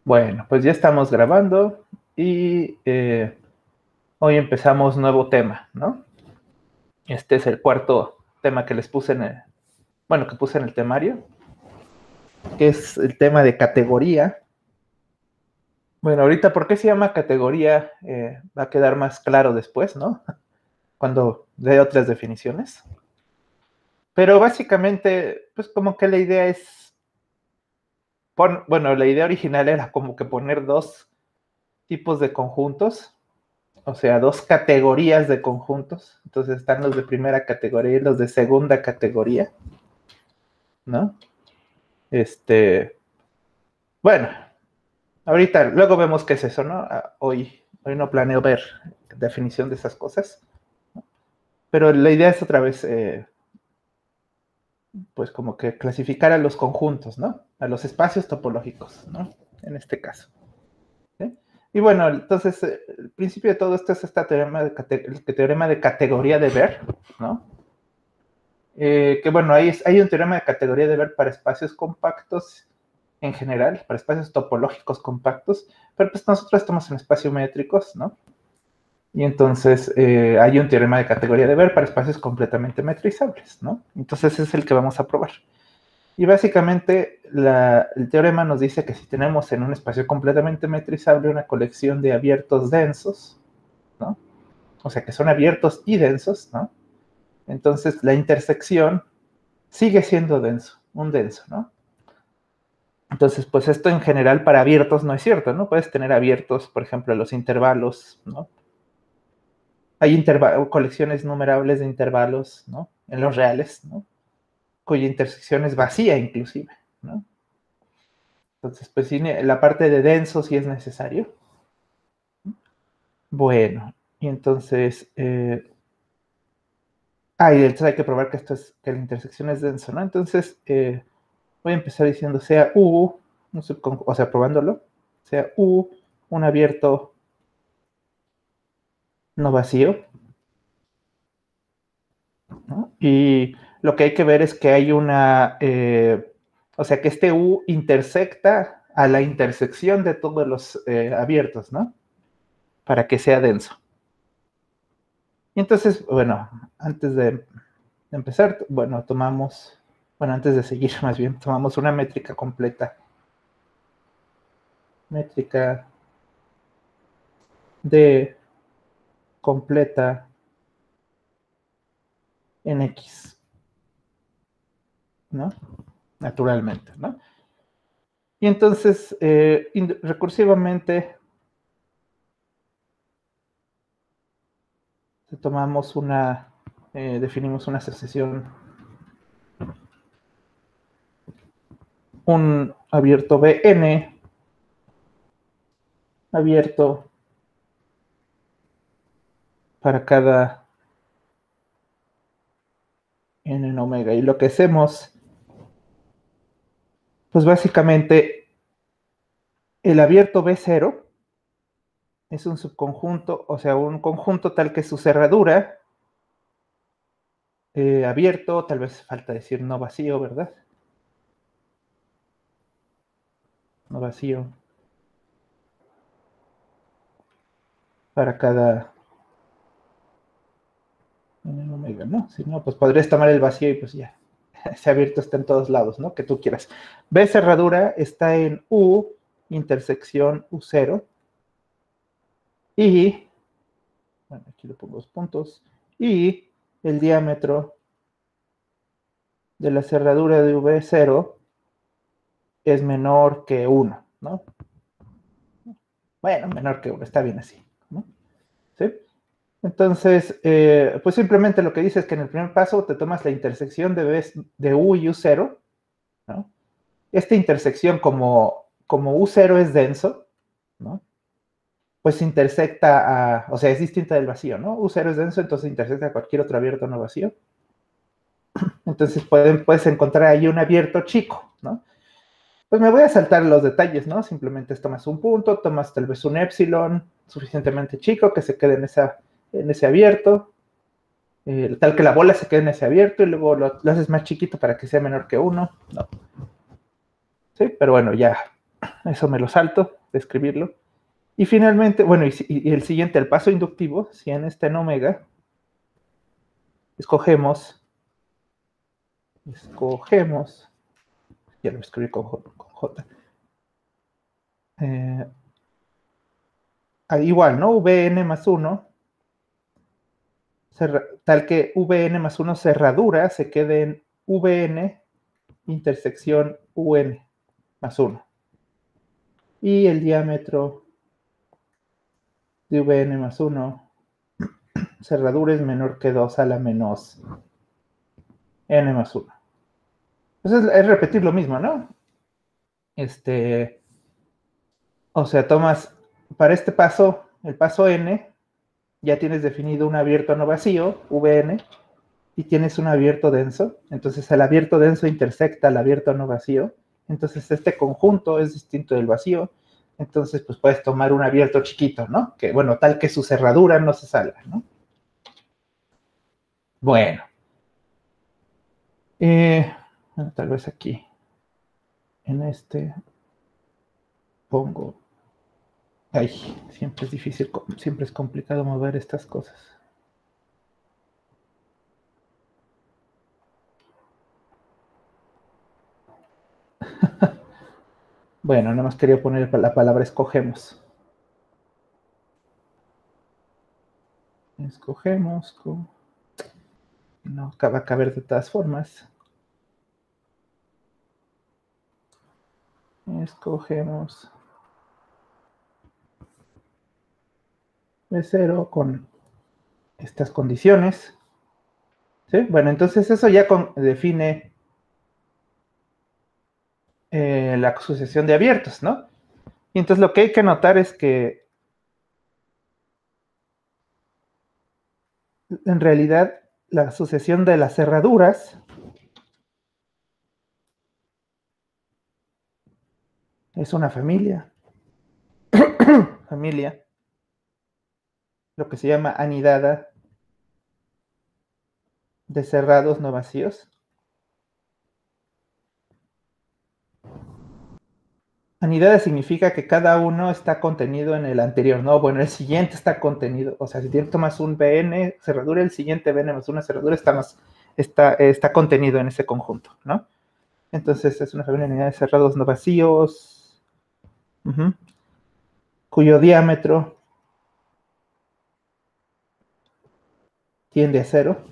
Bueno, pues ya estamos grabando y hoy empezamos nuevo tema, ¿no? Este es el cuarto tema que les puse que puse en el temario, que es el tema de categoría. Bueno, ahorita, ¿por qué se llama categoría? Va a quedar más claro después, ¿no? Cuando dé otras definiciones. Pero básicamente, pues como que la idea es, bueno, la idea original era como que poner dos tipos de conjuntos, o sea, dos categorías de conjuntos. Entonces están los de primera categoría y los de segunda categoría, ¿no? Bueno, ahorita, luego vemos qué es eso, ¿no? Hoy no planeo ver definición de esas cosas, pero la idea es otra vez, pues como que clasificar a los conjuntos, ¿no? A los espacios topológicos, ¿no? En este caso. ¿Sí? Y bueno, entonces, el principio de todo esto es este teorema de categoría de Ver, ¿no? Que bueno, hay un teorema de categoría de Ver para espacios compactos en general, para espacios topológicos compactos, pero pues nosotros estamos en espacios métricos, ¿no? Y entonces hay un teorema de categoría de Ver para espacios completamente metrizables, ¿no? Entonces es el que vamos a probar. Y básicamente el teorema nos dice que si tenemos en un espacio completamente metrizable una colección de abiertos densos, ¿no? O sea que son abiertos y densos, ¿no? Entonces la intersección sigue siendo denso, un denso, ¿no? Entonces, pues esto en general para abiertos no es cierto, ¿no? Puedes tener abiertos, por ejemplo, los intervalos, ¿no? Hay colecciones numerables de intervalos, ¿no? En los reales, ¿no? Cuya intersección es vacía inclusive, ¿no? Entonces, pues sí, la parte de denso sí es necesario. Bueno, y entonces, y entonces hay que probar que la intersección es denso, ¿no? Entonces, voy a empezar diciendo sea U, o sea, probándolo, sea U, un abierto no vacío, ¿no? Y lo que hay que ver es que hay o sea, que este U intersecta a la intersección de todos los abiertos, ¿no? Para que sea denso. Y entonces, bueno, antes de empezar, bueno, antes de seguir más bien, tomamos una métrica completa. Métrica de completa en X, ¿no? Naturalmente, ¿no? Y entonces, recursivamente, definimos una secesión, un abierto Bn, abierto para cada n en omega. Y lo que hacemos, pues básicamente, el abierto B0 es un subconjunto, o sea, un conjunto tal que su cerradura, abierto, tal vez falta decir no vacío, ¿verdad? No vacío para cada n omega, ¿no? Si no, pues podrías tomar el vacío y pues ya, ese abierto está en todos lados, ¿no? Que tú quieras. B cerradura está en U intersección U0 y, bueno, aquí le pongo los puntos, y el diámetro de la cerradura de V0 es menor que 1, ¿no? Bueno, menor que 1, está bien así, ¿no? ¿Sí? Entonces, pues simplemente lo que dice es que en el primer paso te tomas la intersección de U y U0, ¿no? Esta intersección, como U0 es denso, ¿no? Pues intersecta o sea, es distinta del vacío, ¿no? U0 es denso, entonces intersecta a cualquier otro abierto no vacío. Entonces puedes encontrar ahí un abierto chico, ¿no? Pues me voy a saltar los detalles, ¿no? Simplemente tomas un punto, tomas tal vez un epsilon suficientemente chico que se quede en ese abierto, tal que la bola se quede en ese abierto y luego lo haces más chiquito para que sea menor que 1, ¿no? Sí, pero bueno, ya. Eso me lo salto de escribirlo. Y finalmente, bueno, y el siguiente, el paso inductivo, si n está en omega, escogemos, ya lo escribí con J, igual, ¿no? Vn más 1, tal que Vn más 1 cerradura se quede en Vn intersección Un más 1. Y el diámetro de Vn más 1, cerradura es menor que 2 a la menos n más 1. Entonces es repetir lo mismo, ¿no? O sea, tomas, para este paso, el paso n, ya tienes definido un abierto no vacío, Vn, y tienes un abierto denso. Entonces el abierto denso intersecta al abierto no vacío. Entonces este conjunto es distinto del vacío. Entonces pues puedes tomar un abierto chiquito, ¿no? Que bueno, tal que su cerradura no se salga, ¿no? Bueno. Bueno, tal vez aquí, en este, pongo... Ay, siempre es difícil, siempre es complicado mover estas cosas. Bueno, nada más quería poner la palabra escogemos. Escogemos, no va a caber de todas formas. Escogemos B0 con estas condiciones. ¿Sí? Bueno, entonces eso ya define la sucesión de abiertos, ¿no? Y entonces lo que hay que notar es que en realidad la sucesión de las cerraduras es una familia. Familia, lo que se llama anidada de cerrados no vacíos. Anidada significa que cada uno está contenido en el anterior, ¿no? Bueno, el siguiente está contenido, o sea, si tomas un Bn cerradura, el siguiente Bn más una cerradura está contenido en ese conjunto, ¿no? Entonces es una familia de unidades de cerrados no vacíos, cuyo diámetro tiende a 0.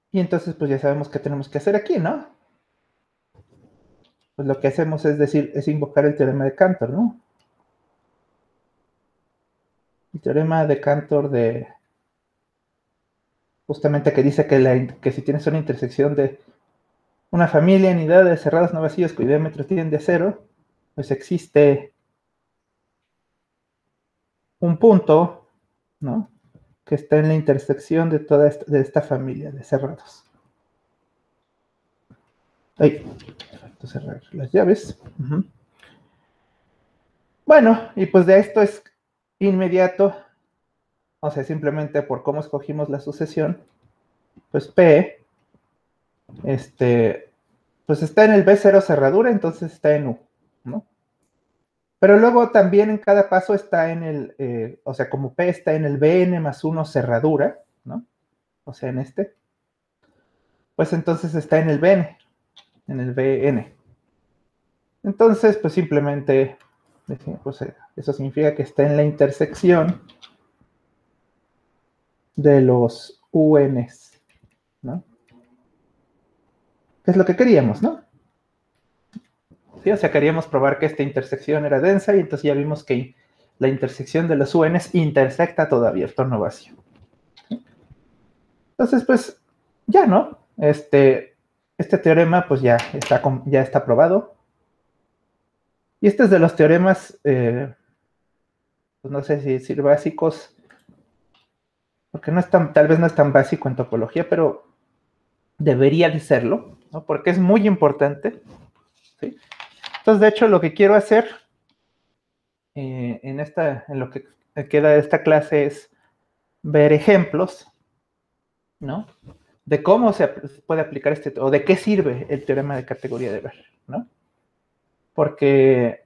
Y entonces pues ya sabemos qué tenemos que hacer aquí, ¿no? Pues lo que hacemos es invocar el teorema de Cantor, ¿no? El teorema de Cantor justamente que dice que si tienes una intersección de una familia en unidades de cerrados no vacíos cuyo diámetro tiende a 0, pues existe un punto, ¿no? Que está en la intersección de toda esta familia de cerrados. Ay, falta cerrar las llaves. Bueno, y pues de esto es inmediato, o sea, simplemente por cómo escogimos la sucesión, pues P, pues está en el B0 cerradura, entonces está en U, ¿no? Pero luego también en cada paso está en el, o sea, como P está en el Bn más 1 cerradura, ¿no? O sea, en este, pues entonces está en el Bn, en el Bn. Entonces, pues simplemente, pues eso significa que está en la intersección de los UNs, ¿no? Que es lo que queríamos, ¿no? Sí, o sea, queríamos probar que esta intersección era densa y entonces ya vimos que la intersección de los UNs intersecta todo abierto, no vacío. Entonces, pues, ya, ¿no? Este teorema, pues ya está probado. Y este es de los teoremas, pues no sé si decir básicos, porque tal vez no es tan básico en topología, pero debería de serlo, ¿no? Porque es muy importante, ¿sí? Entonces, de hecho, lo que quiero hacer en lo que queda de esta clase es ver ejemplos, ¿no? de cómo se puede aplicar o de qué sirve el teorema de categoría de Ver, ¿no? Porque,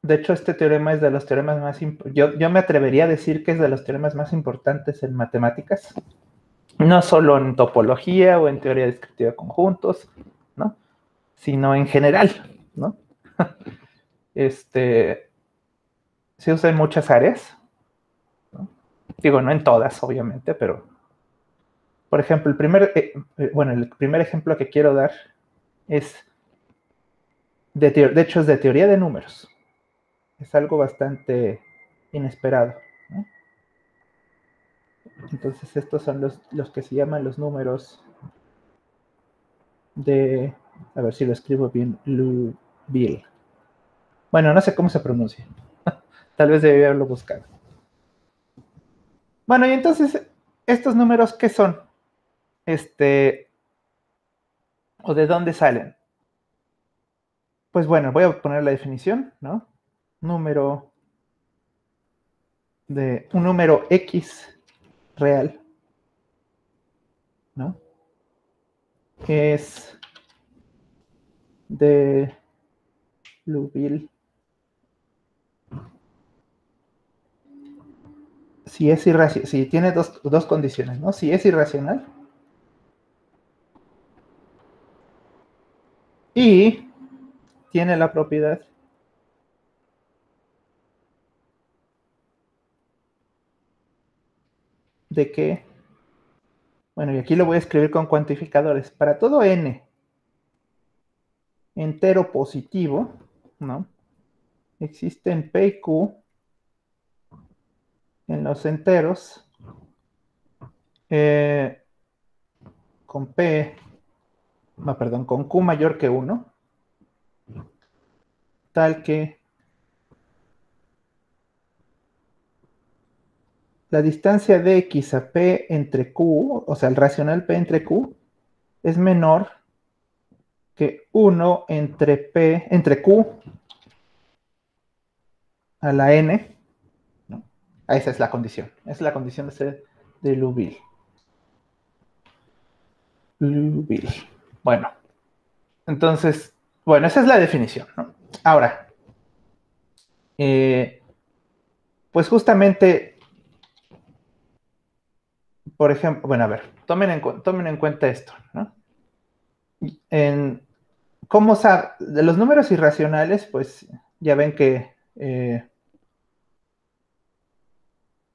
de hecho, este teorema es de los teoremas más... Yo me atrevería a decir que es de los teoremas más importantes en matemáticas, no solo en topología o en teoría descriptiva de conjuntos, ¿no? Sino en general, ¿no? Se usa en muchas áreas, ¿no? Digo, no en todas, obviamente, pero, por ejemplo, el primer ejemplo que quiero dar es, de hecho, es de teoría de números. Es algo bastante inesperado, ¿no? Entonces, estos son los que se llaman los números de, a ver si lo escribo bien, Liouville. Bueno, no sé cómo se pronuncia. Tal vez debí haberlo buscado. Bueno, y entonces, ¿estos números qué son? ¿O de dónde salen? Pues bueno, voy a poner la definición, ¿no? Un número X real, ¿no? Es de Liouville si es irracional, si tiene dos condiciones, ¿no? Si es irracional y tiene la propiedad de que, bueno, y aquí lo voy a escribir con cuantificadores, para todo n entero positivo, ¿no? Existen P y Q en los enteros con P, no, perdón, con Q mayor que 1, tal que la distancia de X a P entre Q, o sea, el racional P entre Q, es menor que 1 entre Q a la N, ¿no? Esa es la condición. Esa es la condición de Liouville. Bueno, entonces, bueno, esa es la definición, ¿no? Ahora, pues justamente, por ejemplo, bueno, a ver, tomen en cuenta esto, ¿no? En, de los números irracionales, pues ya ven que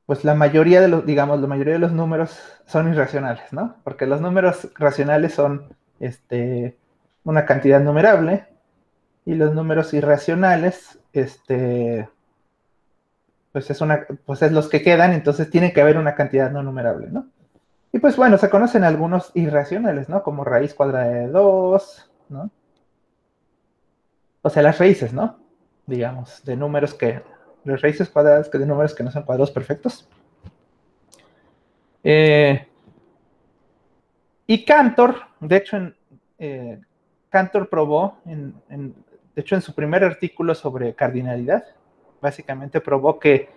pues la mayoría de digamos, la mayoría de los números son irracionales, ¿no? Porque los números racionales son una cantidad numerable y los números irracionales, pues es los que quedan, entonces tiene que haber una cantidad no numerable, ¿no? Y pues bueno, se conocen algunos irracionales, ¿no? Como raíz cuadrada de 2, ¿no? O sea, las raíces, ¿no? Digamos, las raíces cuadradas de números que no son cuadrados perfectos. Y Cantor, de hecho, Cantor probó, de hecho, en su primer artículo sobre cardinalidad, básicamente probó que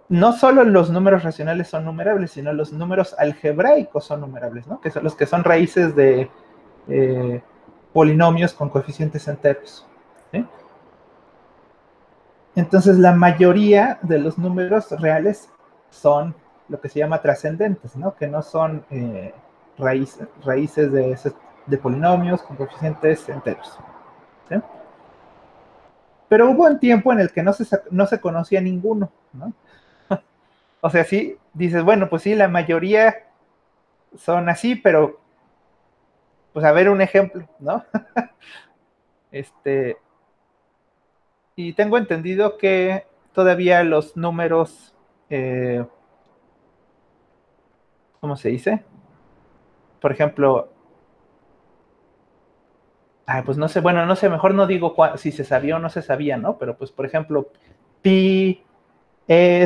no solo los números racionales son numerables, sino los números algebraicos son numerables, ¿no? Que son los que son raíces de polinomios con coeficientes enteros, ¿sí? Entonces, la mayoría de los números reales son lo que se llama trascendentes, ¿no? Que no son raíces de polinomios con coeficientes enteros, ¿sí? Pero hubo un tiempo en el que no se conocía ninguno, ¿no? O sea, sí, dices, bueno, pues sí, la mayoría son así, pero pues a ver un ejemplo, ¿no? este, y tengo entendido que todavía los números, ¿cómo se dice? Por ejemplo, pues no sé, bueno, no sé, mejor no digo si se sabía o no se sabía, ¿no? Pero pues, por ejemplo, pi,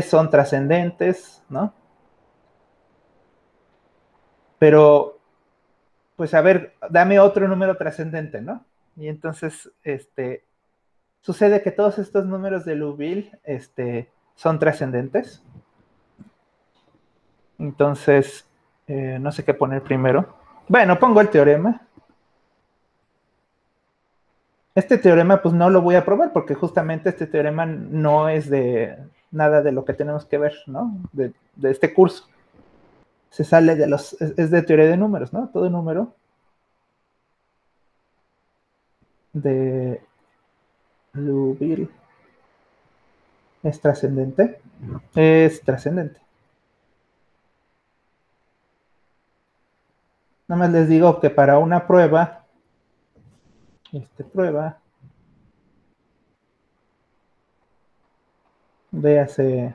son trascendentes, ¿no? Pero, pues a ver, dame otro número trascendente, ¿no? Y entonces, sucede que todos estos números de Liouville, son trascendentes. Entonces, no sé qué poner primero. Bueno, pongo el teorema. Este teorema pues no lo voy a probar porque justamente este teorema no es de nada de lo que tenemos que ver, ¿no? De este curso. Se sale de los, es de teoría de números, ¿no? Todo número de Liouville es trascendente. Es trascendente. Nada más les digo que para una prueba, prueba, véase,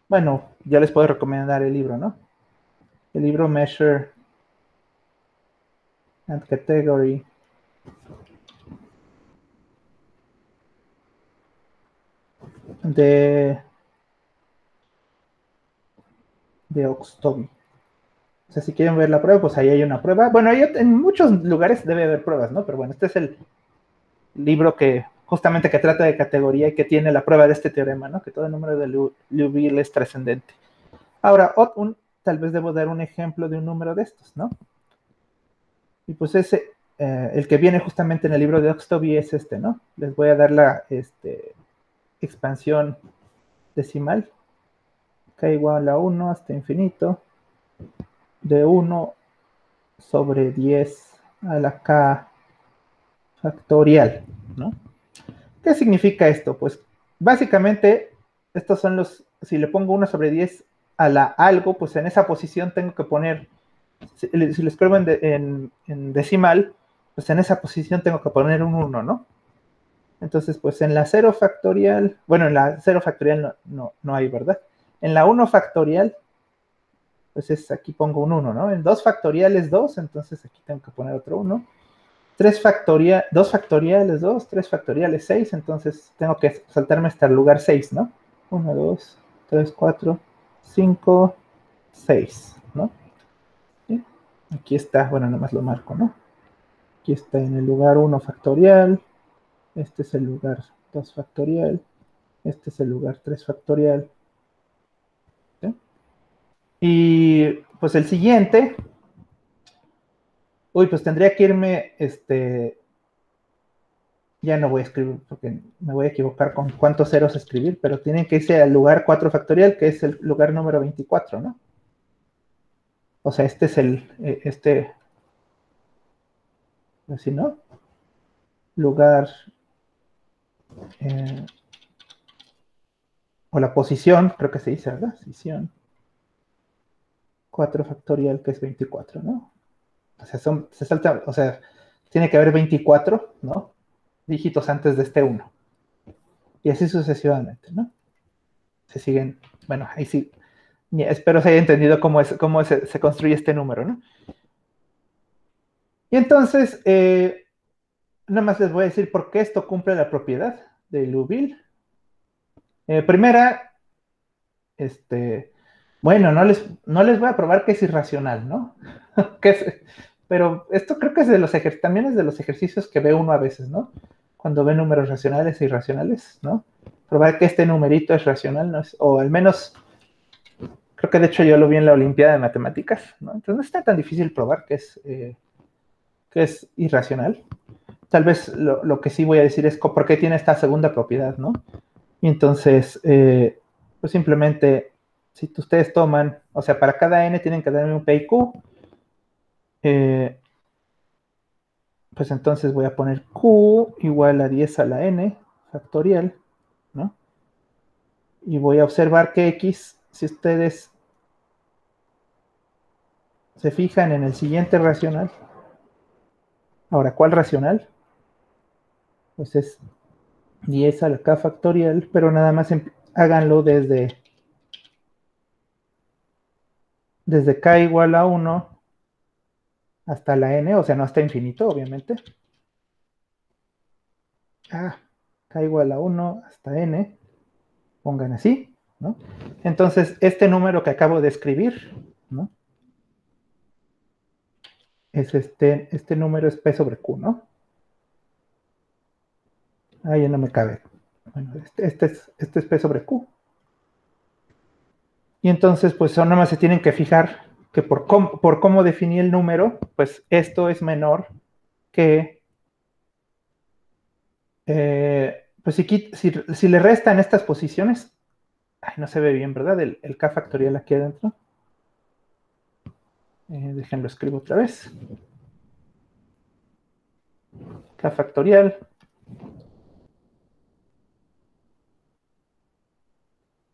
bueno, ya les puedo recomendar el libro, ¿no? El libro Measure and Category de Oxtoby. O sea, si quieren ver la prueba, pues ahí hay una prueba. Bueno, en muchos lugares debe haber pruebas, ¿no? Pero bueno, este es el libro que justamente que trata de categoría y que tiene la prueba de este teorema, ¿no? Que todo el número de Liouville es trascendente. Ahora, tal vez debo dar un ejemplo de un número de estos, ¿no? Y pues el que viene justamente en el libro de Oxtoby es este, ¿no? Les voy a dar la expansión decimal, k igual a 1 hasta infinito, de 1 sobre 10 a la k factorial, ¿no? ¿Qué significa esto? Pues básicamente estos son si le pongo 1 sobre 10 a la algo, pues en esa posición tengo que poner, si lo escribo en decimal, pues en esa posición tengo que poner un 1, ¿no? Entonces, pues en la 0 factorial, bueno, en la 0 factorial no hay, ¿verdad? En la 1 factorial, pues aquí pongo un 1, ¿no? En 2 factorial es 2, entonces aquí tengo que poner otro 1. 2 factoriales 2, 3 factoriales 6, entonces tengo que saltarme hasta el lugar 6, ¿no? 1, 2, 3, 4, 5, 6, ¿no? ¿Sí? Aquí está, bueno, nada más lo marco, ¿no? Aquí está en el lugar 1 factorial, este es el lugar 2 factorial, este es el lugar 3 factorial, ¿sí? Y pues el siguiente, pues tendría que irme, ya no voy a escribir porque me voy a equivocar con cuántos ceros escribir, pero tienen que irse al lugar 4 factorial, que es el lugar número 24, ¿no? O sea, este es así, ¿no? Lugar, eh, o la posición, creo que se dice, ¿verdad? Posición 4 factorial, que es 24, ¿no? O sea, se salta, o sea, tiene que haber 24, ¿no? Dígitos antes de este 1. Y así sucesivamente, ¿no? Se siguen, bueno, ahí sí, espero se haya entendido cómo se construye este número, ¿no? Y entonces, nada más les voy a decir por qué esto cumple la propiedad de Liouville. Primera, bueno, no les voy a probar que es irracional, ¿no? Pero esto creo que es también es de los ejercicios que ve uno a veces, ¿no? Cuando ve números racionales e irracionales, ¿no? Probar que este numerito es racional, ¿no? O al menos, creo que de hecho yo lo vi en la Olimpiada de Matemáticas, ¿no? Entonces no está tan difícil probar que es irracional. Tal vez lo que sí voy a decir es por qué tiene esta segunda propiedad, ¿no? Y entonces, pues simplemente, si ustedes toman, o sea, para cada n tienen que darme un p y q, pues entonces voy a poner q igual a 10 a la n factorial, ¿no? Y voy a observar que x, si ustedes se fijan en el siguiente racional, ahora, ¿cuál racional? Pues es 10 a la k factorial, pero nada más háganlo desde k igual a 1 hasta la n, o sea, no hasta infinito, obviamente. K igual a 1 hasta n, pongan así, ¿no? Entonces, este número que acabo de escribir, ¿no? Es este número es p sobre q, ¿no? Ahí no me cabe. Bueno, este es p sobre q. Y entonces, pues nada más se tienen que fijar que por cómo definí el número, pues esto es menor que, pues si le restan estas posiciones, ay, no se ve bien, ¿verdad? El K factorial aquí adentro. Déjenlo escribo otra vez. K factorial.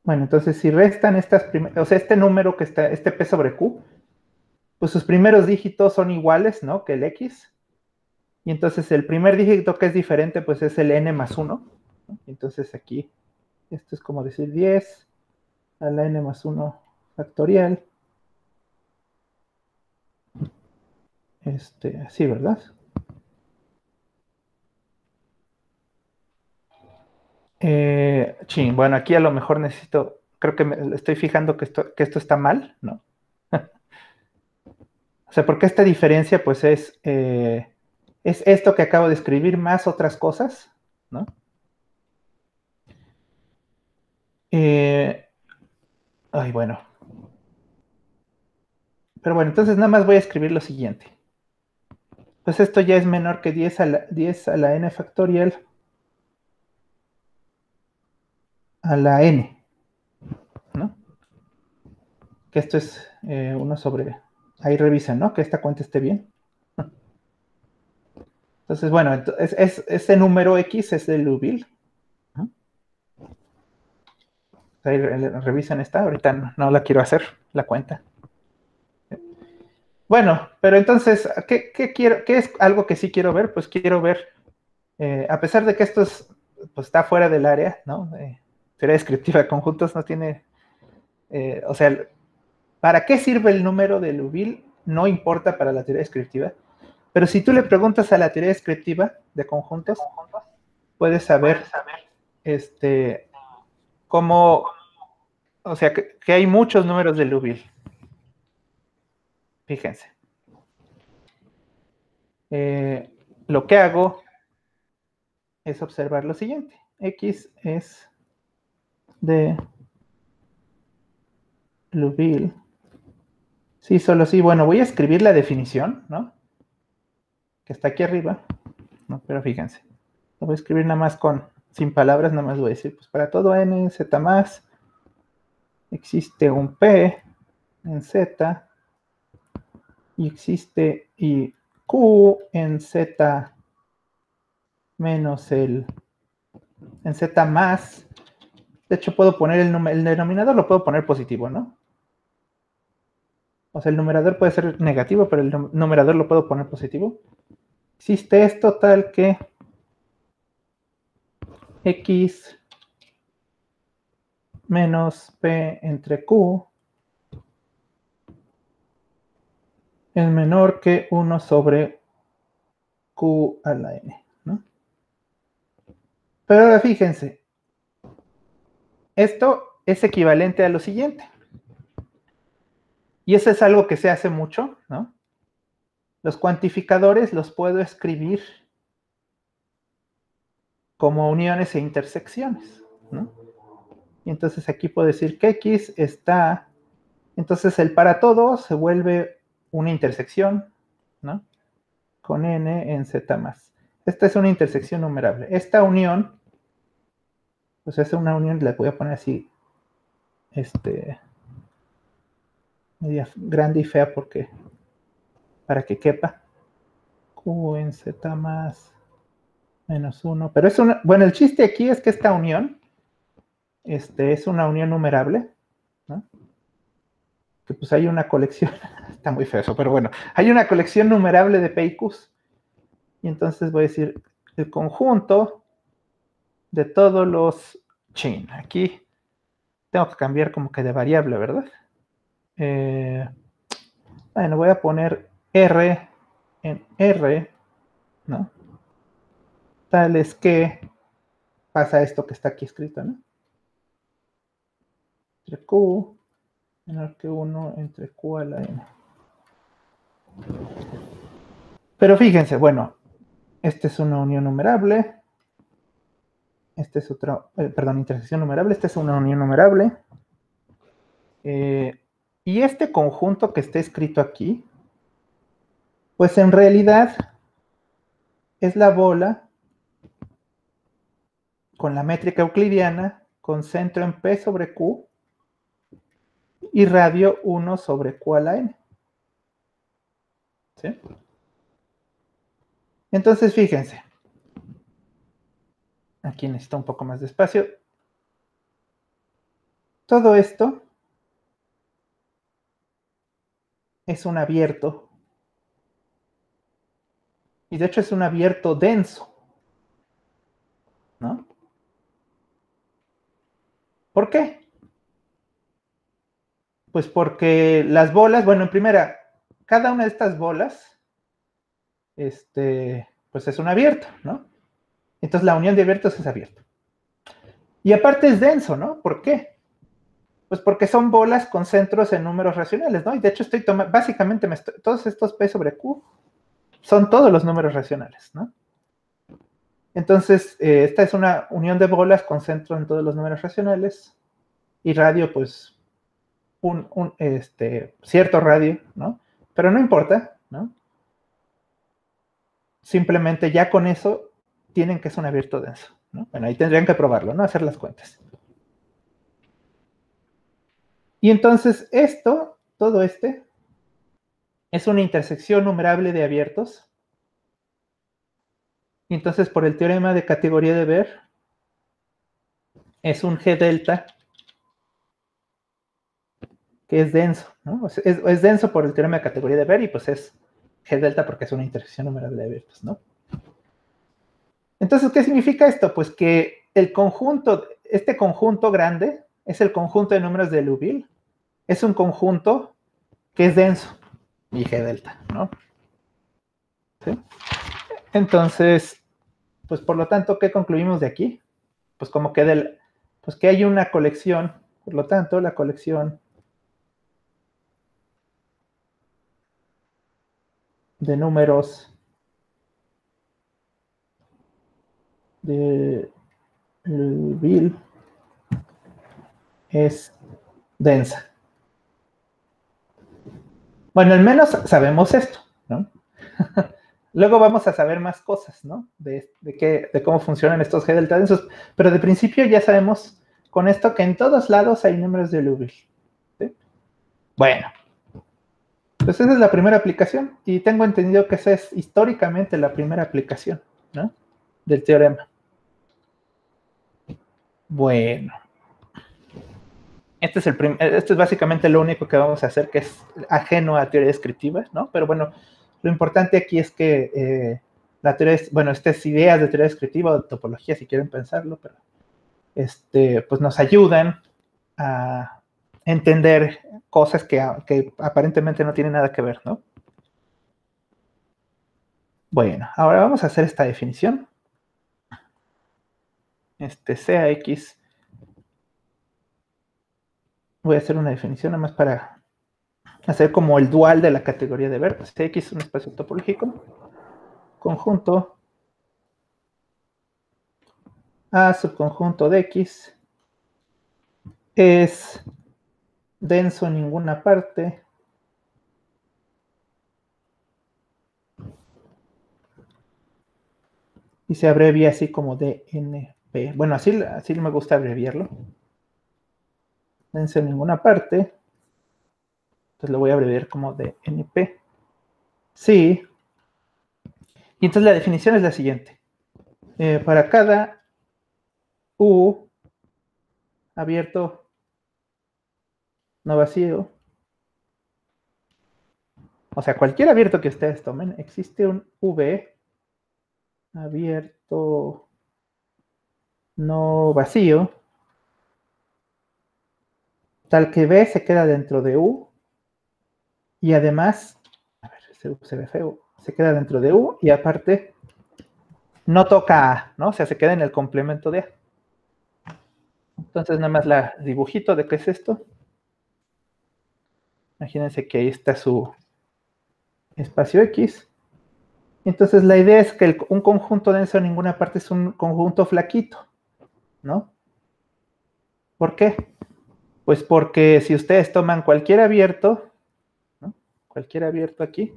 Bueno, entonces si restan estas primeras, o sea, este número que está, este P sobre Q, pues sus primeros dígitos son iguales, ¿no? Que el X. Y entonces el primer dígito que es diferente, pues es el N más 1. ¿No? Entonces aquí, esto es como decir 10 a la N más 1 factorial. Así, ¿verdad? Bueno, aquí a lo mejor necesito, creo que me estoy fijando que esto está mal, ¿no? O sea, porque esta diferencia, pues es esto que acabo de escribir más otras cosas, ¿no? Ay, bueno. Pero bueno, entonces nada más voy a escribir lo siguiente. Pues esto ya es menor que 10 a la n factorial a la n, ¿no? Que esto es 1 sobre... Ahí revisen, ¿no? Que esta cuenta esté bien. Entonces, bueno, este número X es de Liouville. ¿No? Ahí revisen esta, ahorita no la quiero hacer, la cuenta. Bueno, pero entonces, ¿qué quiero? ¿Qué es algo que sí quiero ver? Pues quiero ver, a pesar de que esto pues está fuera del área, ¿no? Teoría descriptiva de conjuntos no tiene, o sea, ¿para qué sirve el número de Liouville? No importa para la teoría descriptiva, pero si tú le preguntas a la teoría descriptiva de conjuntos, puedes saber, cómo, o sea, que hay muchos números de Liouville. Fíjense. Lo que hago es observar lo siguiente. X es de Liouville. Sí, solo sí. Bueno, voy a escribir la definición, ¿no? Que está aquí arriba. No, pero fíjense. Lo voy a escribir nada más sin palabras, nada más voy a decir, pues para todo n, z más, existe un p en z y existe y q en z menos en z más. De hecho, puedo poner el denominador, lo puedo poner positivo, ¿no? O sea, el numerador puede ser negativo, pero el numerador lo puedo poner positivo. Existe esto tal que x menos p entre q es menor que 1 sobre q a la n, ¿no? Pero ahora fíjense, esto es equivalente a lo siguiente. Y eso es algo que se hace mucho, ¿no? Los cuantificadores los puedo escribir como uniones e intersecciones, ¿no? Y entonces aquí puedo decir que x está... Entonces el para todo se vuelve una intersección, ¿no? Con n en z más. Esta es una intersección numerable. Esta unión, pues es una unión, la voy a poner así, media grande y fea porque, para que quepa. Q en z más menos 1. Pero es una, bueno, el chiste aquí es que esta unión, es una unión numerable, ¿no? Que pues hay una colección, está muy feo eso, pero bueno, hay una colección numerable de P y Qs. Y entonces voy a decir el conjunto de todos los chain. Aquí tengo que cambiar como que de variable, ¿verdad? Bueno, voy a poner R en R, ¿no? Tal es que pasa esto que está aquí escrito, ¿no? Entre Q menor que 1 entre Q a la N. Pero fíjense, bueno, esta es una unión numerable. Este es otra, perdón, intersección numerable. Esta es una unión numerable. Y este conjunto que está escrito aquí, pues en realidad es la bola con la métrica euclidiana, con centro en P sobre Q y radio 1 sobre Q a la N. ¿Sí? Entonces, fíjense. Aquí necesito un poco más de espacio. Todo esto es un abierto. Y de hecho es un abierto denso. ¿No? ¿Por qué? Pues porque las bolas, bueno, en primera, cada una de estas bolas, pues es un abierto, ¿no? Entonces la unión de abiertos es abierto. Y aparte es denso, ¿no? ¿Por qué? Pues porque son bolas con centros en números racionales, ¿no? Y de hecho estoy tomando, básicamente todos estos P sobre Q son todos los números racionales, ¿no? Entonces, esta es una unión de bolas con centro en todos los números racionales y radio, pues, cierto radio, ¿no? Pero no importa, ¿no? Simplemente ya con eso tienen que es un abierto denso, ¿no? Bueno, ahí tendrían que probarlo, ¿no? Hacer las cuentas. Y entonces todo es una intersección numerable de abiertos. Y entonces por el teorema de categoría de Baire, es un G delta que es denso, ¿no? Es denso por el teorema de categoría de Baire y pues es G delta porque es una intersección numerable de abiertos, ¿no? Entonces, ¿qué significa esto? Pues que este conjunto grande es el conjunto de números de Liouville, es un conjunto que es denso y G delta, ¿no? ¿Sí? Entonces, pues por lo tanto, ¿qué concluimos de aquí? Pues como que pues que hay una colección, por lo tanto, la colección de números de Liouville es densa. Bueno, al menos sabemos esto, ¿no? Luego vamos a saber más cosas, ¿no? De cómo funcionan estos G delta densos, pero de principio ya sabemos con esto que en todos lados hay números de Liouville. ¿Sí? Bueno, pues esa es la primera aplicación y tengo entendido que esa es históricamente la primera aplicación, ¿no? Del teorema. Bueno, este es básicamente lo único que vamos a hacer que es ajeno a teoría descriptiva, ¿no? Pero bueno, lo importante aquí es que la teoría, bueno, estas ideas de teoría descriptiva o de topología, si quieren pensarlo, pero pues nos ayudan a entender cosas que aparentemente no tienen nada que ver, ¿no? Bueno, ahora vamos a hacer esta definición. Sea X. Voy a hacer una definición nada más para hacer como el dual de la categoría de Baire. Sea X es un espacio topológico. Conjunto A subconjunto de X es denso en ninguna parte y se abrevia así como DNP. Bueno, así me gusta abreviarlo. Denso en ninguna parte. Entonces lo voy a abreviar como DNP. Sí. Y entonces la definición es la siguiente. Para cada U abierto no vacío, o sea, cualquier abierto que ustedes tomen, existe un V abierto no vacío, tal que B se queda dentro de U y además, a ver, se ve feo, se queda dentro de U y aparte no toca A, ¿no? O sea, se queda en el complemento de A. Entonces, nada más la dibujito de qué es esto. Imagínense que ahí está su espacio X. Entonces, la idea es que un conjunto denso en ninguna parte es un conjunto flaquito, ¿no? ¿Por qué? Pues porque si ustedes toman cualquier abierto, ¿no? Cualquier abierto aquí,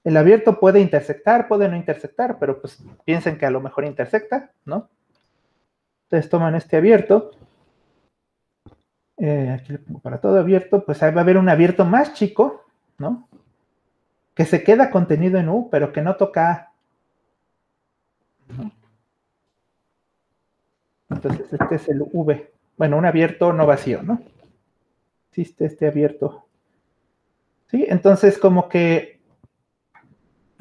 el abierto puede intersectar, puede no intersectar, pero pues piensen que a lo mejor intersecta, ¿no? Ustedes toman este abierto, aquí le pongo para todo abierto, pues ahí va a haber un abierto más chico, ¿no? Que se queda contenido en U, pero que no toca A, ¿no? Entonces este es el V. Bueno, un abierto no vacío, ¿no? Existe este abierto. ¿Sí? Entonces como que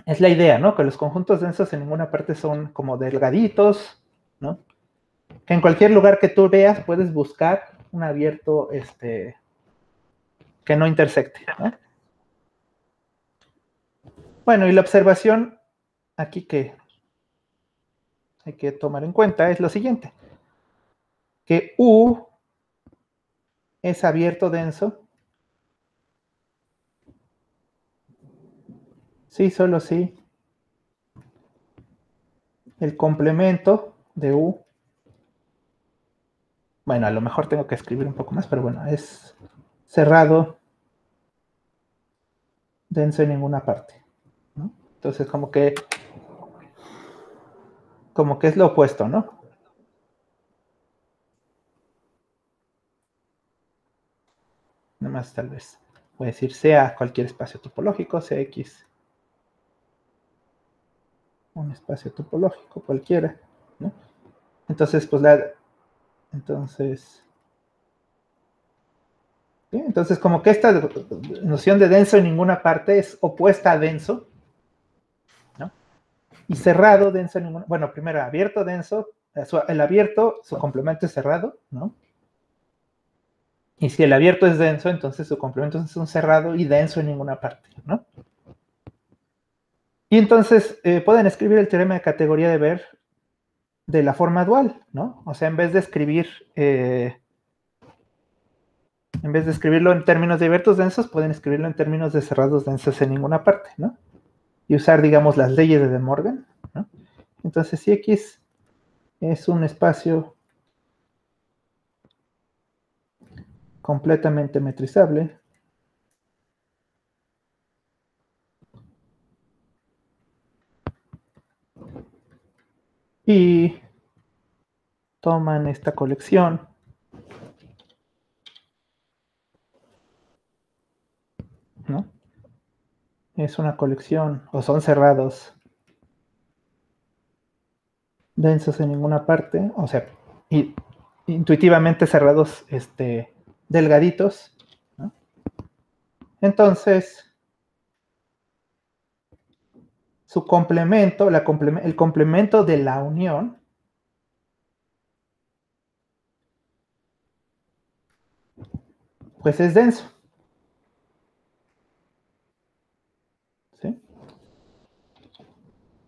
es la idea, ¿no? Que los conjuntos densos en ninguna parte son como delgaditos, ¿no? Que en cualquier lugar que tú veas puedes buscar un abierto que no intersecte, ¿no? Bueno, y la observación aquí que hay que tomar en cuenta es lo siguiente, que U es abierto denso, sí, solo sí, el complemento de U, bueno, a lo mejor tengo que escribir un poco más, pero bueno, es cerrado, denso en ninguna parte, ¿no? Entonces como que es lo opuesto, ¿no? Nada más tal vez. Voy a decir sea cualquier espacio topológico, sea X, un espacio topológico cualquiera, ¿no? Entonces, pues entonces, ¿sí? Entonces como que esta noción de denso en ninguna parte es opuesta a denso, ¿no? Y cerrado, denso en ninguna, bueno, primero abierto, denso, el abierto, su complemento es cerrado, ¿no? Y si el abierto es denso, entonces su complemento es un cerrado y denso en ninguna parte, ¿no? Y entonces pueden escribir el teorema de categoría de Baire de la forma dual, ¿no? O sea, en vez de escribirlo en términos de abiertos densos, pueden escribirlo en términos de cerrados densos en ninguna parte, ¿no? Y usar, digamos, las leyes de De Morgan, ¿no? Entonces, si X es un espacio completamente metrizable, y toman esta colección, ¿no? Es una colección, o son cerrados densos en ninguna parte, o sea, y, intuitivamente cerrados delgaditos, ¿no? Entonces, su complemento, el complemento de la unión, pues es denso, ¿sí?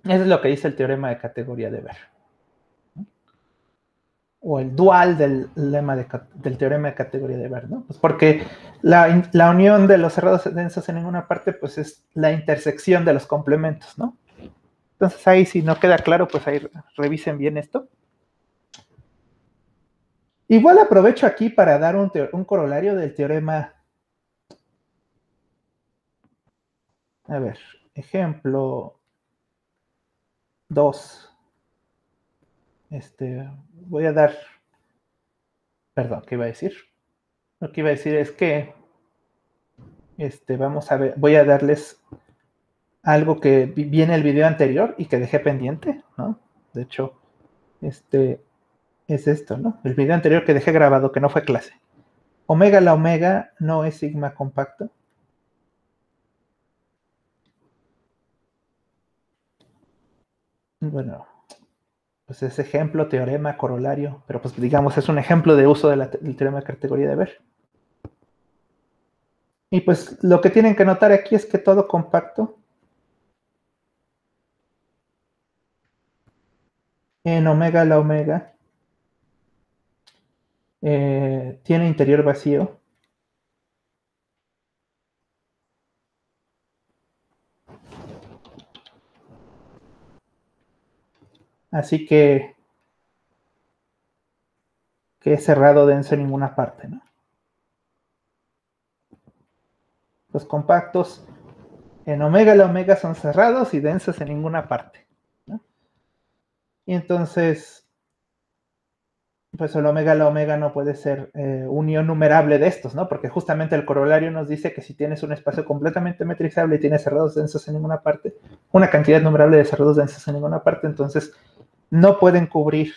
Eso es lo que dice el teorema de categoría de Baire, ¿no? O el dual del teorema de categoría de Baire, ¿no? Pues porque la unión de los cerrados densos en ninguna parte, pues es la intersección de los complementos, ¿no? Entonces ahí si no queda claro, pues ahí revisen bien esto. Igual aprovecho aquí para dar un corolario del teorema. A ver, ejemplo 2. Voy a dar, perdón, ¿qué iba a decir? Lo que iba a decir es que, vamos a ver, voy a darles algo que vi en el video anterior y que dejé pendiente, ¿no? De hecho, es esto, ¿no? El video anterior que dejé grabado, que no fue clase. Omega la omega no es sigma compacto. Bueno, pues es ejemplo, teorema, corolario, pero pues digamos es un ejemplo de uso del teorema de categoría de Baire. Y pues lo que tienen que notar aquí es que todo compacto en omega la omega tiene interior vacío. Así que es cerrado denso en ninguna parte, ¿no? Los compactos en omega, la omega son cerrados y densos en ninguna parte, ¿no? Y entonces, pues el omega, la omega no puede ser unión numerable de estos, ¿no? Porque justamente el corolario nos dice que si tienes un espacio completamente metrizable y tienes cerrados densos en ninguna parte, una cantidad numerable de cerrados densos en ninguna parte, entonces no pueden cubrir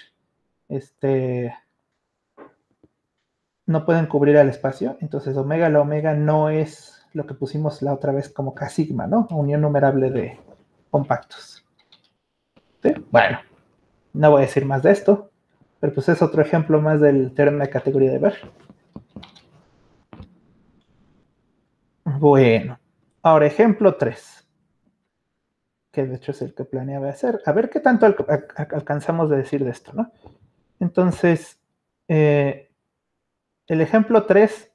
no pueden cubrir al espacio. Entonces omega, la omega no es lo que pusimos la otra vez como K sigma, ¿no? Unión numerable de compactos. ¿Sí? Bueno, no voy a decir más de esto, pero pues es otro ejemplo más del teorema de categoría de Baire. Bueno, ahora ejemplo 3, que de hecho es el que planeaba hacer. A ver qué tanto alcanzamos de decir de esto, ¿no? Entonces, el ejemplo 3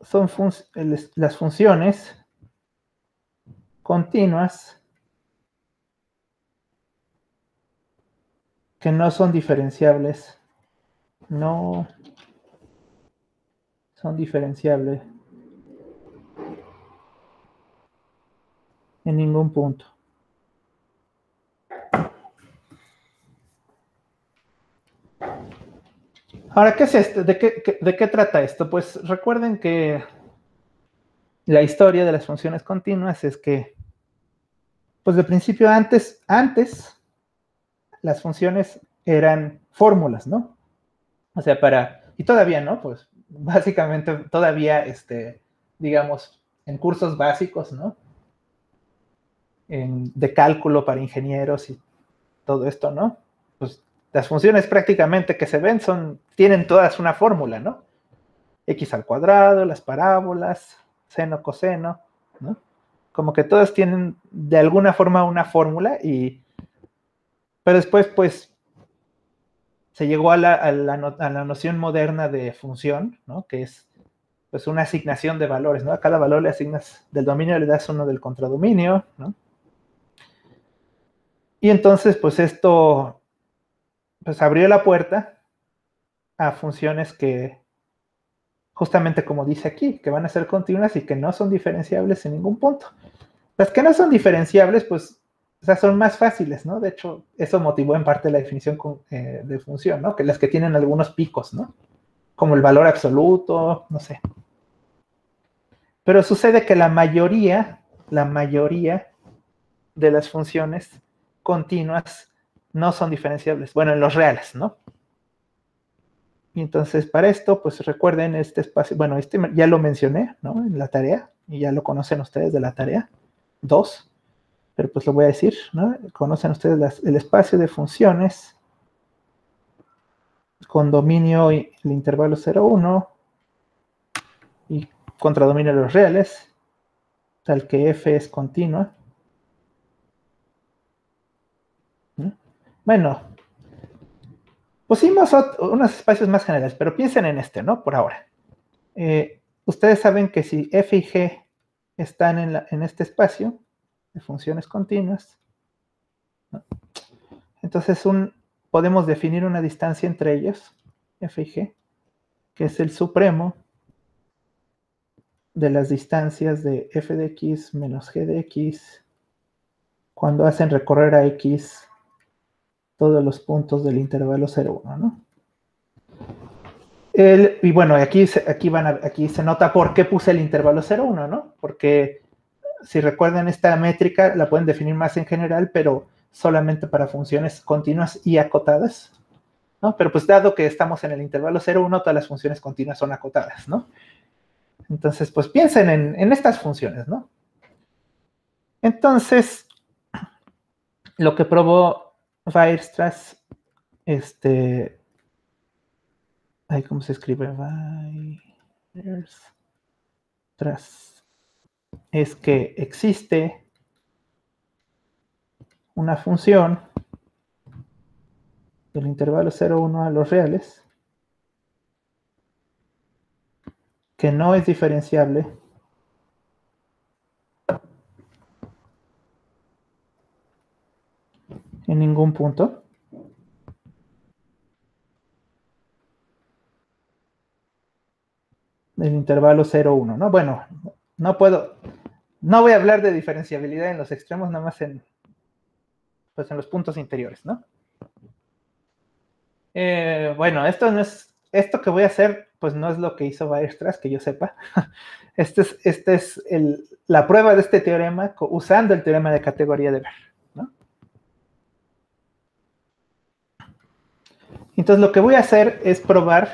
son las funciones continuas que no son diferenciables. No son diferenciables en ningún punto. Ahora, ¿qué es esto? ¿De qué trata esto? Pues recuerden que la historia de las funciones continuas es que, pues de principio antes las funciones eran fórmulas, ¿no? O sea, y todavía, ¿no? Pues básicamente todavía, digamos, en cursos básicos, ¿no? De cálculo para ingenieros y todo esto, ¿no? Pues las funciones prácticamente que se ven tienen todas una fórmula, ¿no? X al cuadrado, las parábolas, seno, coseno, ¿no? Como que todas tienen de alguna forma una fórmula pero después, pues, se llegó a la noción moderna de función, ¿no? Que es, pues, una asignación de valores, ¿no? A cada valor le asignas del dominio, le das uno del contradominio, ¿no? Y entonces, pues, esto, pues, abrió la puerta a funciones que, justamente como dice aquí, que van a ser continuas y que no son diferenciables en ningún punto. Las que no son diferenciables, pues, o sea, son más fáciles, ¿no? De hecho, eso motivó en parte la definición de función, ¿no? Que las que tienen algunos picos, ¿no? Como el valor absoluto, no sé. Pero sucede que la mayoría de las funciones continuas no son diferenciables. Bueno, en los reales, ¿no? Y entonces, para esto, pues recuerden este espacio, bueno, ya lo mencioné, ¿no? En la tarea, y ya lo conocen ustedes de la tarea 2, pero pues lo voy a decir, ¿no? Conocen ustedes el espacio de funciones con dominio el intervalo 0, 1 y contradominio de los reales, tal que f es continua. ¿No? Bueno, pusimos unos espacios más generales, pero piensen en este, ¿no? Por ahora. Ustedes saben que si f y g están en este espacio de funciones continuas, ¿no? Entonces podemos definir una distancia entre ellos, f y g, que es el supremo de las distancias de f de x menos g de x cuando hacen recorrer a x todos los puntos del intervalo 0, 1, ¿no? Y bueno, aquí se nota por qué puse el intervalo 0, 1, ¿no? Porque si recuerdan esta métrica la pueden definir más en general, pero solamente para funciones continuas y acotadas, ¿no? Pero pues dado que estamos en el intervalo 0, 1, todas las funciones continuas son acotadas, ¿no? Entonces, pues piensen en estas funciones, ¿no? Entonces, lo que probó Weierstrass, ¿cómo se escribe? Weierstrass, es que existe una función del intervalo 0, 1 a los reales que no es diferenciable en ningún punto del intervalo 0, 1, ¿no? Bueno, no voy a hablar de diferenciabilidad en los extremos, nada más en los puntos interiores, ¿no? Bueno, esto que voy a hacer, pues no es lo que hizo Weierstrass, que yo sepa. Esta es la prueba de este teorema usando el teorema de categoría de Ver, ¿no? Entonces, lo que voy a hacer es probar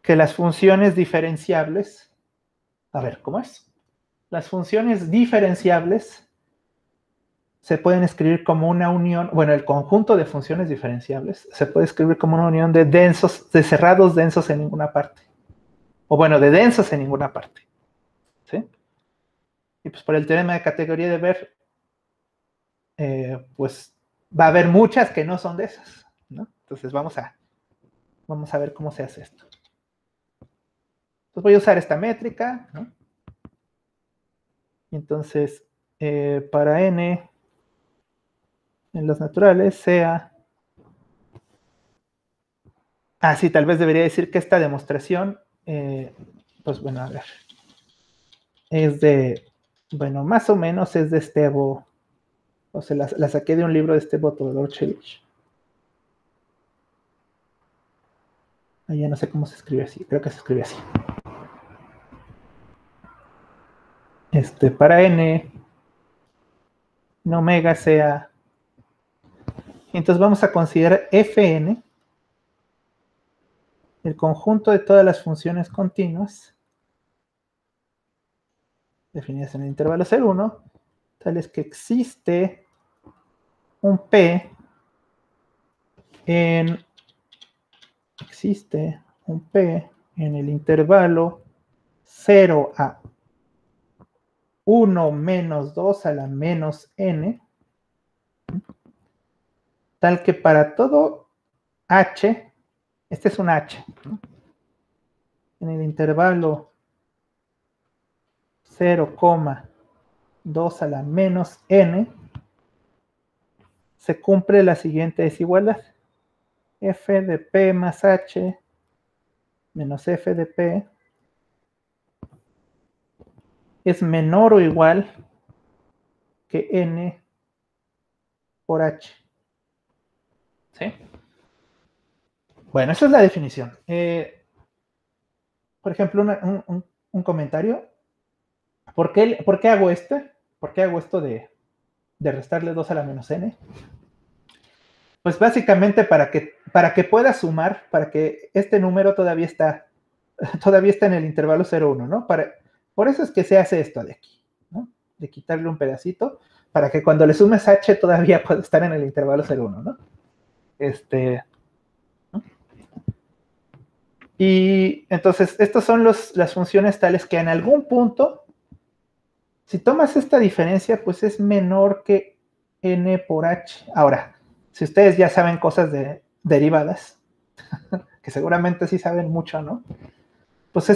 que las funciones diferenciables, a ver, ¿cómo es? Las funciones diferenciables se pueden escribir como una unión, bueno, el conjunto de funciones diferenciables se puede escribir como una unión de cerrados densos en ninguna parte. O bueno, de densos en ninguna parte. ¿Sí? Y pues por el teorema de categoría de Ver, pues va a haber muchas que no son de esas, ¿no? Entonces vamos a ver cómo se hace esto. Entonces voy a usar esta métrica, ¿no? Y entonces, para n en los naturales sea... sí, tal vez debería decir que esta demostración, pues bueno, a ver, es de, bueno, más o menos es de Stebo, o sea, la saqué de un libro de Stebo Todorcevich. Ya no sé cómo se escribe así, creo que se escribe así. Para n en omega sea... Entonces vamos a considerar Fn, el conjunto de todas las funciones continuas, definidas en el intervalo 0,1, tales que existe un P en el intervalo 0 a 1 menos 2 a la menos n, tal que para todo h, este es un h, ¿no? En el intervalo 0,2 a la menos n, se cumple la siguiente desigualdad. F de P más H menos F de P es menor o igual que N por H. ¿Sí? Bueno, esa es la definición. Por ejemplo, un comentario. ¿Por qué hago esto? ¿Por qué hago esto de restarle 2 a la menos N? Pues básicamente para que pueda sumar, para que este número todavía está en el intervalo 0,1, ¿no? Por eso es que se hace esto de aquí, ¿no? De quitarle un pedacito, para que cuando le sumes h todavía pueda estar en el intervalo 0,1, ¿no? ¿no? Y entonces, estas son las funciones tales que en algún punto, si tomas esta diferencia, pues es menor que n por h. Ahora, si ustedes ya saben cosas de derivadas, que seguramente sí saben mucho, ¿no? Pues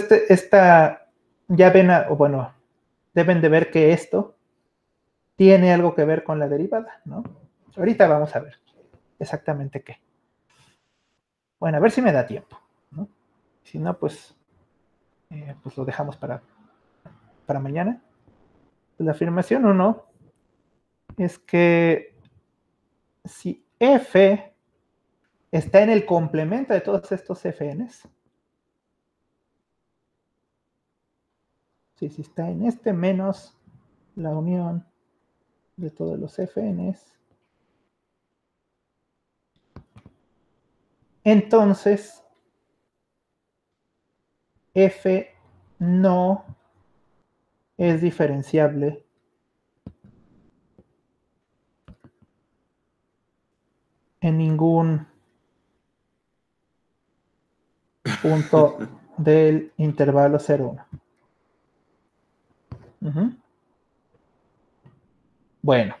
ya ven, bueno, deben de ver que esto tiene algo que ver con la derivada, ¿no? Ahorita vamos a ver exactamente qué. Bueno, a ver si me da tiempo, ¿no? Si no, pues lo dejamos para mañana. La afirmación 1 es que si F está en el complemento de todos estos Fn's, si está en este menos la unión de todos los Fn's, entonces F no es diferenciable en ningún punto del intervalo 0,1. Bueno.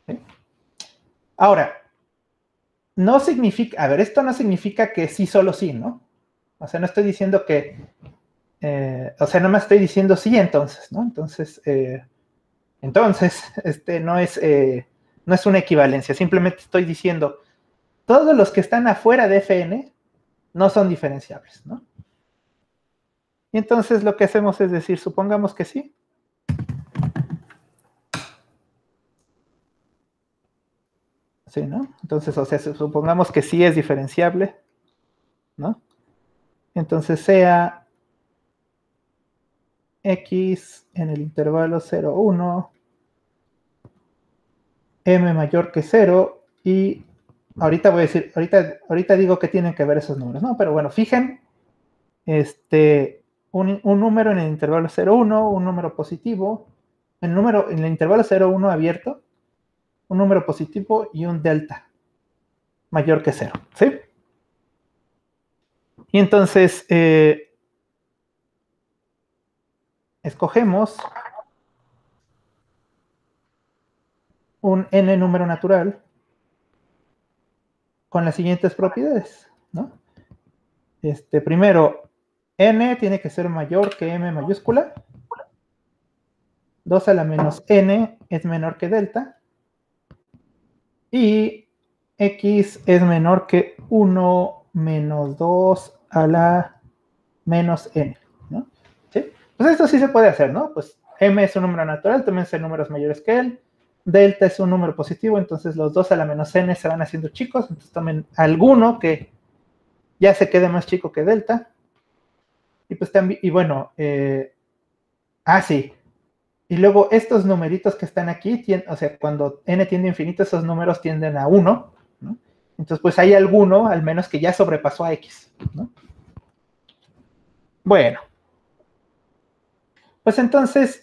¿Sí? Ahora, no significa, a ver, esto no significa que sí, solo sí, ¿no? O sea, no estoy diciendo que, o sea, no me estoy diciendo sí, entonces, ¿no? Entonces, no es una equivalencia, simplemente estoy diciendo, todos los que están afuera de Fn no son diferenciables, ¿no? Y entonces lo que hacemos es decir, supongamos que sí. Sí, ¿no? Entonces, o sea, supongamos que sí es diferenciable, ¿no? Entonces sea x en el intervalo 0, 1, m mayor que 0 y ahorita voy a decir, ahorita digo que tienen que ver esos números, ¿no? Pero bueno, fijen, un número en el intervalo 0, 1, un número positivo, en el intervalo 0, 1 abierto, un número positivo y un delta mayor que 0, ¿sí? Y entonces escogemos un n número natural con las siguientes propiedades, ¿no? Primero, n tiene que ser mayor que m mayúscula, 2 a la menos n es menor que delta, y x es menor que 1 menos 2 a la menos n, ¿no? ¿Sí? Pues esto sí se puede hacer, ¿no? Pues m es un número natural, también son números mayores que él, delta es un número positivo, entonces los 2 a la menos n se van haciendo chicos, entonces tomen alguno que ya se quede más chico que delta, y pues también, y bueno, sí, y luego estos numeritos que están aquí, o sea, cuando n tiende a infinito, esos números tienden a 1, ¿no? Entonces, pues hay alguno, al menos que ya sobrepasó a x, ¿no? Bueno, pues entonces,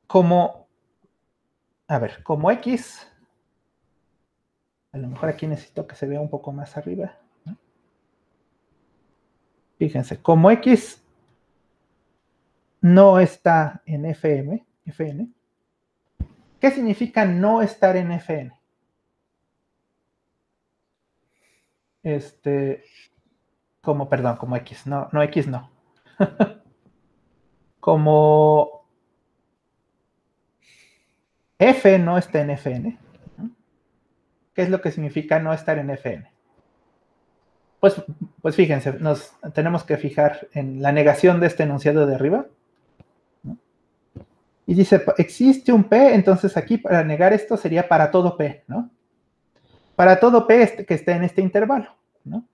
como, a ver, como x, a lo mejor aquí necesito que se vea un poco más arriba, ¿no? Fíjense, como x no está en fn, ¿qué significa no estar en fn? Perdón, como x, no x no. Como f no está en fn, ¿no? ¿Qué es lo que significa no estar en fn? Pues, pues fíjense, nos tenemos que fijar en la negación de este enunciado de arriba, ¿no? Y dice, existe un P, entonces aquí para negar esto sería para todo P, ¿no? Para todo P que esté en este intervalo, ¿no?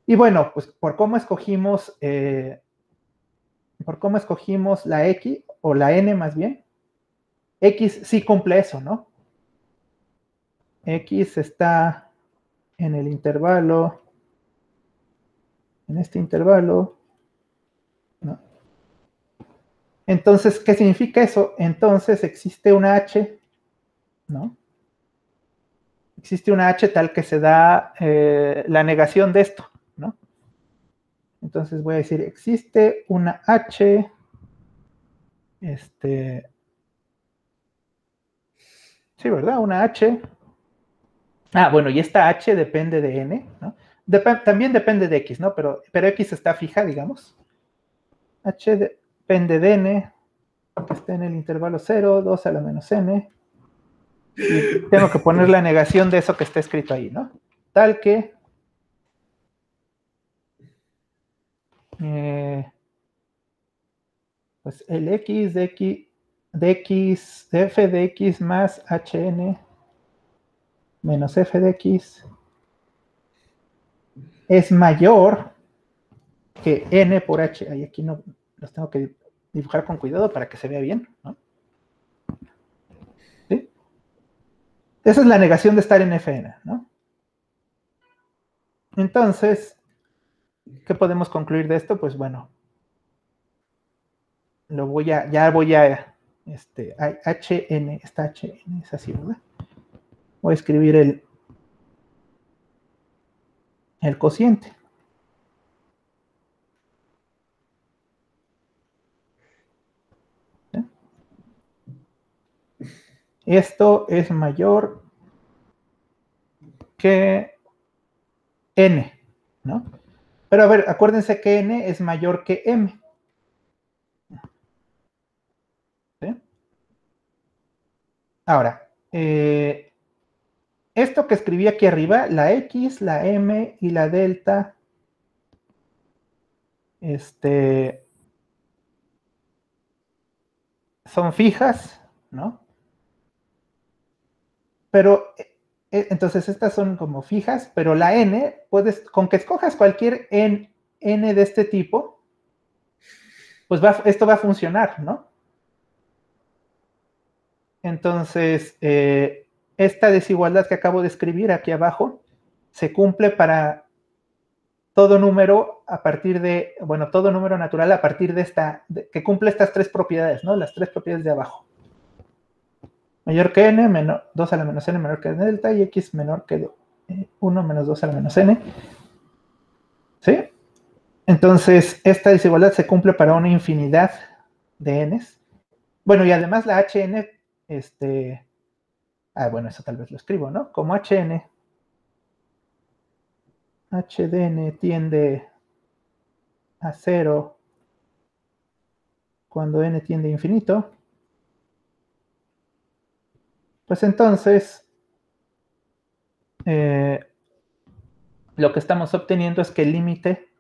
Y bueno, pues por cómo escogimos la X, o la N más bien, X sí cumple eso, ¿no? X está en el intervalo, en este intervalo, ¿no? Entonces, ¿qué significa eso? Entonces existe una H, ¿no? Existe una H tal que se da la negación de esto, ¿no? Entonces voy a decir, existe una H, sí, ¿verdad? Una H. Bueno, y esta H depende de N, ¿no? También depende de X, ¿no? Pero X está fija, digamos. H depende de N, que está en el intervalo 0, 2 a la menos N. Y tengo que poner la negación de eso que está escrito ahí, ¿no? Tal que pues el x de f de x más hn menos f de x es mayor que n por h. Y aquí no los tengo que dibujar con cuidado para que se vea bien, ¿no? ¿Sí? Esa es la negación de estar en fn, ¿no? Entonces, ¿qué podemos concluir de esto? Pues bueno, ya voy a, hn, esta hn es así, ¿verdad? Voy a escribir el cociente. ¿Sí? Esto es mayor que n, ¿no? Pero a ver, acuérdense que n es mayor que m. ¿Sí? Ahora, esto que escribí aquí arriba, la x, la m y la delta son fijas, ¿no? Pero entonces estas son como fijas, pero la n, con que escojas cualquier n de este tipo, pues esto va a funcionar, ¿no? Entonces, esta desigualdad que acabo de escribir aquí abajo se cumple para todo número a partir de, bueno, todo número natural a partir de que cumple estas tres propiedades, ¿no? Las tres propiedades de abajo. Mayor que n, 2 a la menos n menor que n delta y x menor que 1 menos 2 a la menos n. ¿Sí? Entonces, esta desigualdad se cumple para una infinidad de n's. Bueno, y además la hn, bueno, eso tal vez lo escribo, ¿no? Como hn de n tiende a 0 cuando n tiende a infinito, pues entonces lo que estamos obteniendo es que el límite,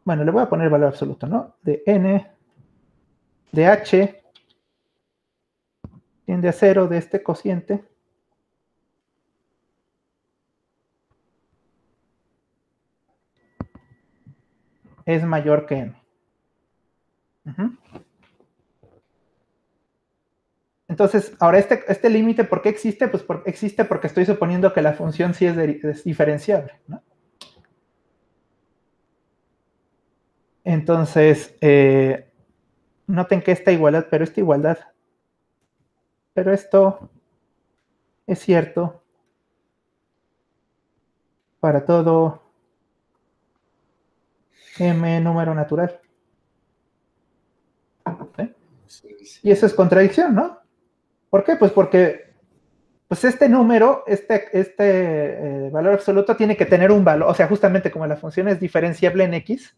bueno, le voy a poner valor absoluto, ¿no? De n de h tiende a 0 de este cociente es mayor que n. Entonces, ahora este límite, ¿por qué existe? Pues existe porque estoy suponiendo que la función sí es diferenciable, ¿no? Entonces, noten que esta igualdad, pero esto es cierto para todo m número natural. ¿Sí? Y eso es contradicción, ¿no? ¿Por qué? Pues porque pues este número, valor absoluto tiene que tener un valor, o sea, justamente como la función es diferenciable en x,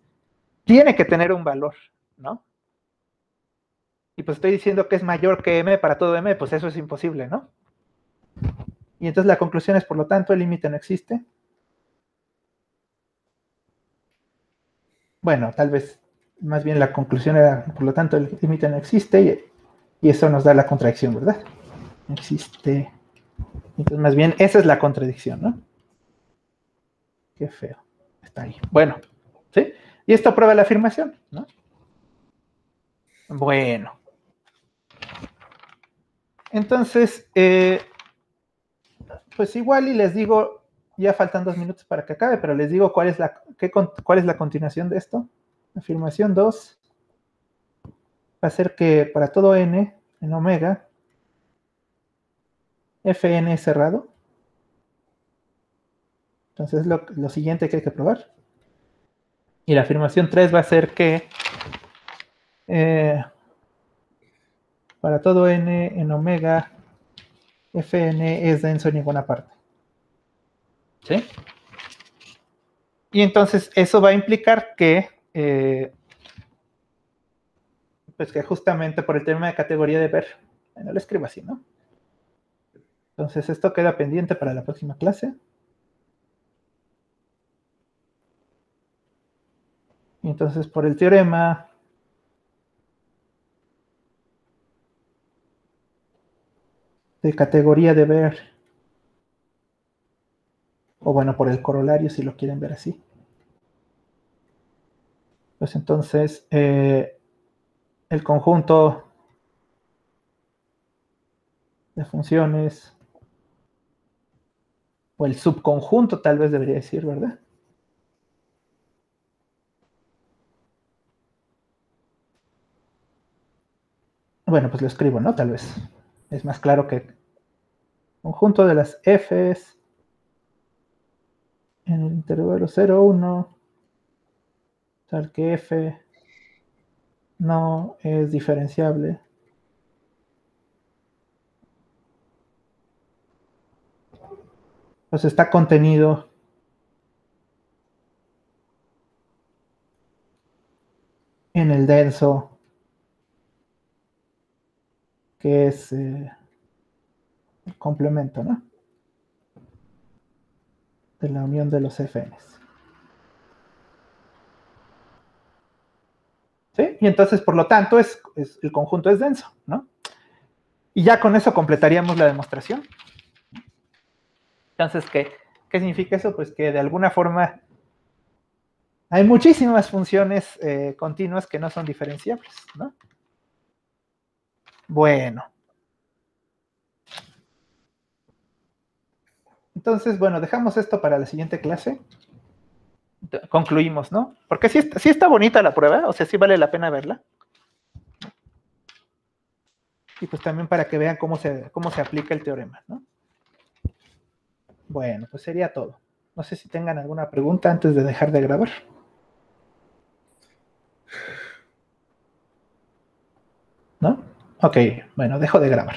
tiene que tener un valor, ¿no? Y pues estoy diciendo que es mayor que m para todo m, pues eso es imposible, ¿no? Y entonces la conclusión es, por lo tanto, el límite no existe. Bueno, tal vez más bien la conclusión era, por lo tanto, el límite no existe y eso nos da la contradicción, ¿verdad? No existe. Entonces, más bien, esa es la contradicción, ¿no? Qué feo. Está ahí. Bueno, ¿sí? Y esto prueba la afirmación, ¿no? Bueno. Entonces, pues igual y les digo, ya faltan 2 minutos para que acabe, pero les digo cuál es la continuación de esto. Afirmación 2 va a ser que para todo n en omega, fn es cerrado. Entonces es lo siguiente que hay que probar. Y la afirmación 3 va a ser que para todo n en omega, fn es denso en ninguna parte. ¿Sí? Y entonces eso va a implicar que, pues que justamente por el tema de categoría de ver, bueno, lo escribo así, ¿no? Entonces esto queda pendiente para la próxima clase. Y entonces por el teorema de categoría de ver, o bueno, por el corolario si lo quieren ver así, pues entonces el conjunto de funciones, o el subconjunto tal vez debería decir, ¿verdad? Bueno, pues lo escribo, ¿no? Tal vez es más claro que conjunto de las f's en el intervalo 0, 1, tal que f no es diferenciable pues está contenido en el denso que es el complemento, ¿no? De la unión de los fn's. ¿sí? Y entonces, por lo tanto, el conjunto es denso, ¿no? Y ya con eso completaríamos la demostración. Entonces, ¿qué significa eso? Pues que de alguna forma hay muchísimas funciones continuas que no son diferenciables, ¿no? Bueno. Entonces, bueno, dejamos esto para la siguiente clase. Concluimos, ¿no? Porque sí está bonita la prueba, o sea, sí vale la pena verla. Y pues también para que vean cómo se aplica el teorema, ¿no? Bueno, pues sería todo. No sé si tengan alguna pregunta antes de dejar de grabar. ¿No? Ok, bueno, dejo de grabar.